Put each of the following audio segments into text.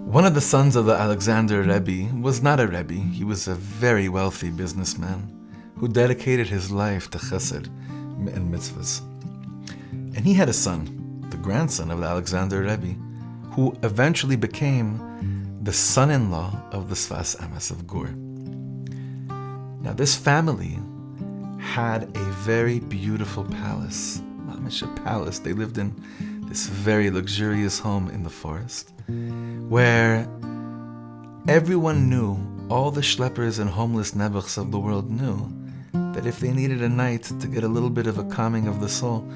One of the sons of the Alexander Rebbe was not a Rebbe. He was a very wealthy businessman who dedicated his life to chesed and mitzvahs. And he had a son, the grandson of the Alexander Rebbe, who eventually became the son-in-law of the Sfas Emes of Gur. Now this family had a very beautiful palace, mamish a palace. They lived in this very luxurious home in the forest, where everyone knew, all the schleppers and homeless nebuchs of the world knew, that if they needed a night to get a little bit of a calming of the soul,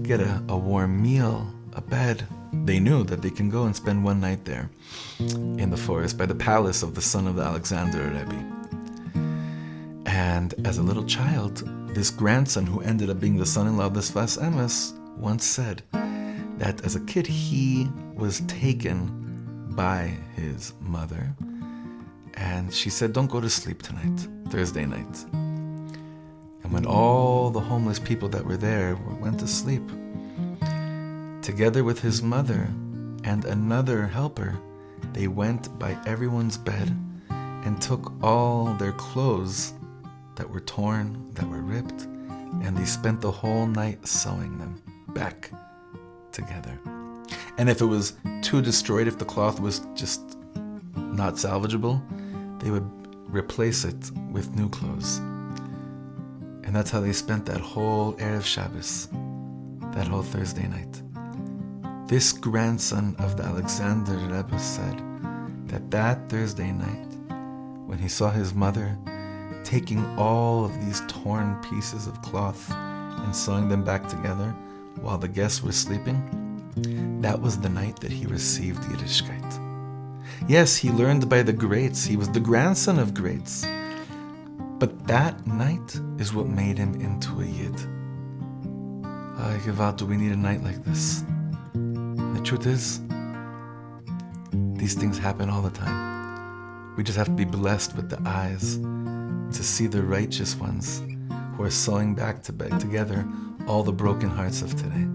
get a warm meal, a bed, they knew that they can go and spend one night there in the forest by the palace of the son of the Alexander Rebbe. And as a little child, this grandson, who ended up being the son-in-law of the Sfas Emes, once said that as a kid he was taken by his mother, and she said, "Don't go to sleep tonight, Thursday night." And when all the homeless people that were there went to sleep, together with his mother and another helper, they went by everyone's bed and took all their clothes that were torn, that were ripped, and they spent the whole night sewing them back together. And if it was too destroyed, if the cloth was just not salvageable, they would replace it with new clothes. And that's how they spent that whole Erev Shabbos, that whole Thursday night. This grandson of the Alexander Rebbe said that Thursday night, when he saw his mother taking all of these torn pieces of cloth and sewing them back together while the guests were sleeping, that was the night that he received Yiddishkeit. Yes, he learned by the greats. He was the grandson of greats. But that night is what made him into a Yid. Gewalt, do we need a night like this? The truth is, these things happen all the time. We just have to be blessed with the eyes to see the righteous ones who are sewing back together all the broken hearts of today.